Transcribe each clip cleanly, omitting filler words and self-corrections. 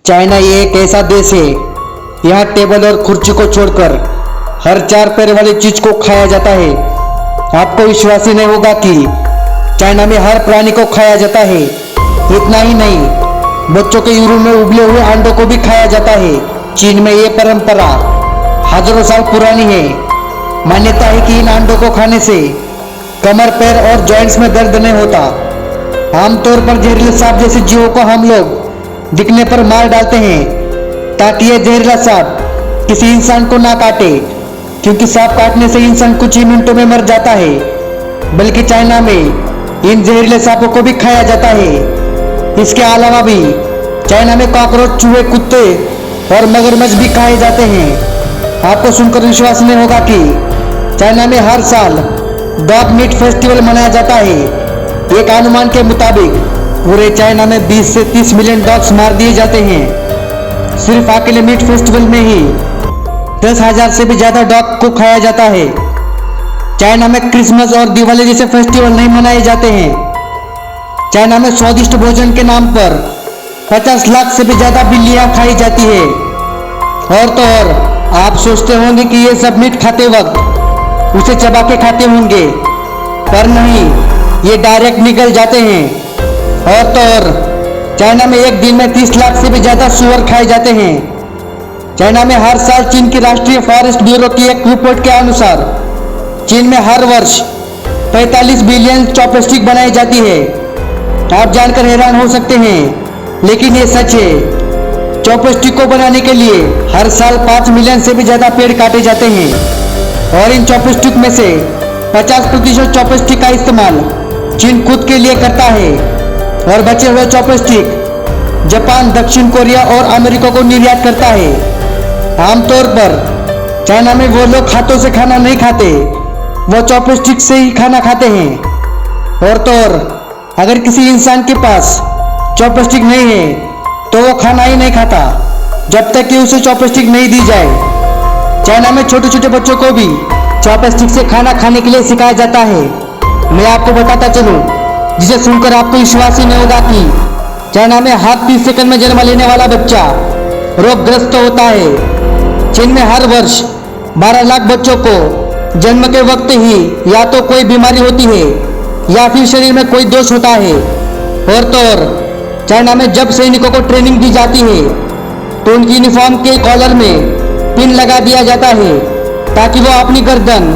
China ये एक ऐसा देश है, यहाँ टेबल और कुर्सी को छोड़कर हर चार पैर वाली चीज को खाया जाता है। आपको विश्वास ही नहीं होगा कि चाइना में हर प्राणी को खाया जाता है। इतना ही नहीं, बच्चों के यूरिन में उबले हुए अंडों को भी खाया जाता है। चीन में ये परंपरा हजारों साल पुरानी है। मान्यता है कि इन अंडों को खाने से कमर, पैर और जॉइंट्स में दर्द नहीं होता। आमतौर पर जहरीले सांप जैसे जीवों को हम लोग दिखने पर मार डालते हैं ताकि यह जहरीला सांप किसी इंसान को ना काटे, क्योंकि सांप काटने से इंसान कुछ ही मिनटों में मर जाता है। बल्कि चाइना में इन जहरीले सांपों को भी खाया जाता है। इसके अलावा भी चाइना में कॉकरोच, चूहे, कुत्ते और मगरमच्छ भी खाए जाते हैं। आपको सुनकर विश्वास नहीं होगा कि चाइना में हर साल डॉग मीट फेस्टिवल मनाया जाता है। एक अनुमान के मुताबिक पूरे चाइना में 20 से 30 मिलियन डॉग्स मार दिए जाते हैं। सिर्फ अकेले मीट फेस्टिवल में ही 10,000 से भी ज्यादा डॉग को खाया जाता है। चाइना में क्रिसमस और दिवाली जैसे फेस्टिवल नहीं मनाए जाते हैं। चाइना में स्वादिष्ट भोजन के नाम पर 50 लाख से भी ज्यादा बिल्लियां खाई जाती है। और तो और आप सोचते होंगे कि ये सब मीट खाते वक्त उसे चबा के खाते होंगे, पर नहीं, ये डायरेक्ट निकल जाते हैं। और तो और चाइना में एक दिन में 30 लाख से भी ज्यादा सुअर खाए जाते हैं। चाइना में हर साल चीन की राष्ट्रीय फॉरेस्ट ब्यूरो की एक रिपोर्ट के अनुसार चीन में हर वर्ष 45 बिलियन चॉपस्टिक बनाई जाती है। आप जानकर हैरान हो सकते हैं, लेकिन ये सच है। चॉपस्टिक को बनाने के लिए हर साल 5 मिलियन से भी ज्यादा पेड़ काटे जाते हैं। और इन चॉपस्टिक में से 50% चॉपस्टिक का इस्तेमाल चीन खुद के लिए करता है और बचे हुए चॉपस्टिक जापान, दक्षिण कोरिया और अमेरिका को निर्यात करता है। आमतौर पर चाइना में वो लोग हाथों से खाना नहीं खाते, वो चॉपस्टिक से ही खाना खाते हैं। और तो और अगर किसी इंसान के पास चॉपस्टिक नहीं है तो वो खाना ही नहीं खाता जब तक कि उसे चॉपस्टिक नहीं दी जाए। चाइना में छोटे छोटे बच्चों को भी चॉपस्टिक से खाना खाने के लिए सिखाया जाता है। मैं आपको बताता चलूं, जिसे सुनकर आपको विश्वास ही नहीं होगा कि चाइना में हर 30 सेकंड में जन्म लेने वाला बच्चा रोगग्रस्त होता है। चीन में हर वर्ष 12 लाख बच्चों को जन्म के वक्त ही या तो कोई बीमारी होती है या फिर शरीर में कोई दोष होता है। और तो और चाइना में जब सैनिकों को ट्रेनिंग दी जाती है तो उनकी यूनिफॉर्म के कॉलर में पिन लगा दिया जाता है ताकि वो अपनी गर्दन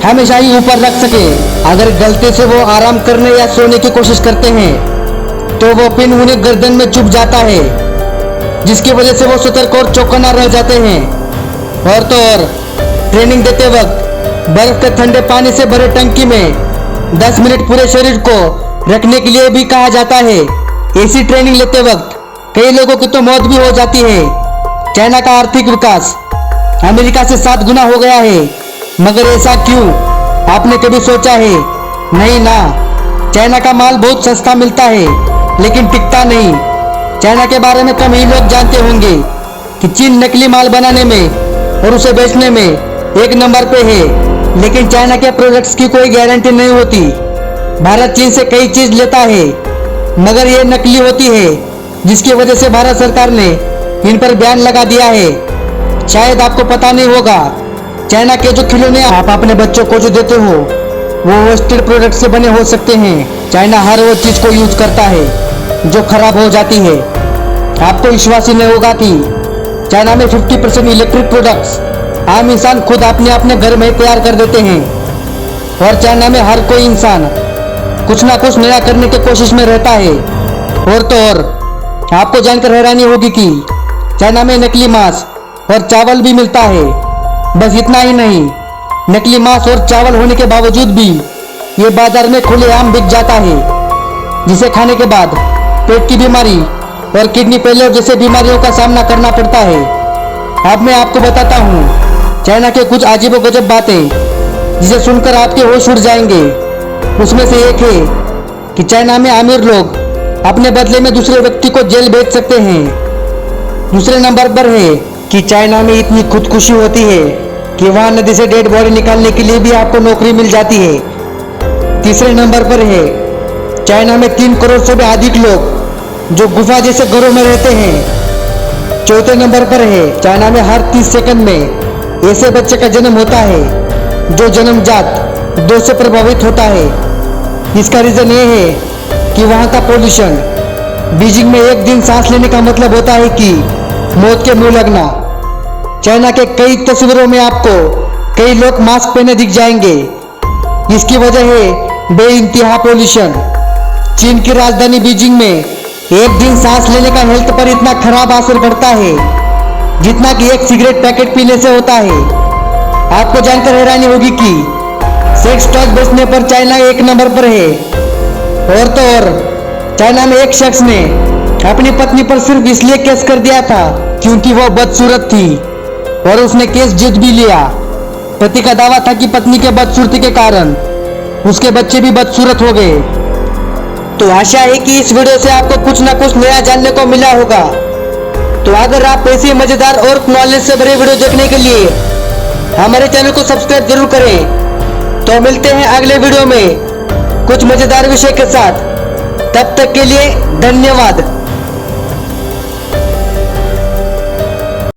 हमेशा ही ऊपर रख सके। अगर गलती से वो आराम करने या सोने की कोशिश करते हैं तो वो पिन उन्हें गर्दन में चुभ जाता है, जिसकी वजह से वो सतर्क और चौकन्ना रह जाते हैं। और तो और ट्रेनिंग देते वक्त बर्फ के ठंडे पानी से भरे टंकी में 10 मिनट पूरे शरीर को रखने के लिए भी कहा जाता है। ऐसी ट्रेनिंग लेते वक्त कई लोगों की तो मौत भी हो जाती है। चाइना का आर्थिक विकास अमेरिका से 7 गुना हो गया है, मगर ऐसा क्यों, आपने कभी सोचा है? नहीं ना। चाइना का माल बहुत सस्ता मिलता है लेकिन टिकता नहीं। चाइना के बारे में कम ही लोग जानते होंगे कि चीन नकली माल बनाने में और उसे बेचने में 1 नंबर पे है, लेकिन चाइना के प्रोडक्ट्स की कोई गारंटी नहीं होती। भारत चीन से कई चीज लेता है मगर ये नकली होती है, जिसकी वजह से भारत सरकार ने इन पर बैन लगा दिया है। शायद आपको पता नहीं होगा, चाइना के जो खिलौने आप अपने बच्चों को जो देते हो वो वेस्टेड प्रोडक्ट से बने हो सकते हैं। चाइना हर वो चीज को यूज करता है जो खराब हो जाती है। आपको विश्वास ही नहीं होगा कि चाइना में 50% इलेक्ट्रिक प्रोडक्ट्स आम इंसान खुद अपने घर में तैयार कर देते हैं। और चाइना में हर कोई इंसान कुछ ना कुछ नया करने की कोशिश में रहता है। और तो और आपको जानकर हैरानी होगी कि चाइना में नकली मांस और चावल भी मिलता है। बस इतना ही नहीं, नकली मांस और चावल होने के बावजूद भी ये बाजार में खुलेआम बिक जाता है, जिसे खाने के बाद पेट की बीमारी और किडनी फेलियर जैसे बीमारियों का सामना करना पड़ता है। अब मैं आपको बताता हूँ चाइना के कुछ अजीबोगरीब बातें जिसे सुनकर आपके होश उड़ जाएंगे। उसमें से एक है कि चाइना में अमीर लोग अपने बदले में दूसरे व्यक्ति को जेल भेज सकते हैं। दूसरे नंबर पर है कि चाइना में इतनी खुदकुशी होती है कि वहां नदी से डेड बॉडी निकालने के लिए भी आपको नौकरी मिल जाती है। तीसरे नंबर पर है चाइना में 3 करोड़ से भी अधिक लोग जो गुफा जैसे घरों में रहते हैं। चौथे नंबर पर है, चाइना में हर 30 सेकंड में ऐसे बच्चे का जन्म होता है जो जन्मजात दोष से प्रभावित होता है। इसका रीजन ये है कि वहाँ का पोल्यूशन। बीजिंग में एक दिन सांस लेने का मतलब होता है कि मौत के मुंह लगना। चाइना के कई तस्वीरों में आपको कई लोग मास्क पहने दिख जाएंगे। इसकी वजह है बेइंतहा पोल्यूशन। चीन की राजधानी बीजिंग में एक दिन सांस लेने का हेल्थ पर इतना खराब असर पड़ता है जितना कि एक सिगरेट पैकेट पीने से होता है। आपको जानकर हैरानी होगी कि सेक्स टॉय बेचने पर चाइना 1 नंबर पर है। और तो और चाइना में एक शख्स ने अपनी पत्नी पर सिर्फ इसलिए केस कर दिया था क्योंकि वो बदसूरत थी और उसने केस जीत भी लिया। पति का दावा था कि पत्नी के बदसूरती के कारण उसके बच्चे भी बदसूरत हो गए। तो आशा है कि इस वीडियो से आपको कुछ ना कुछ नया जानने को मिला होगा। तो अगर आप ऐसी मजेदार और नॉलेज से भरे वीडियो देखने के लिए हमारे चैनल को सब्सक्राइब जरूर करें। तो मिलते हैं अगले वीडियो में कुछ मजेदार विषय के साथ। तब तक के लिए धन्यवाद।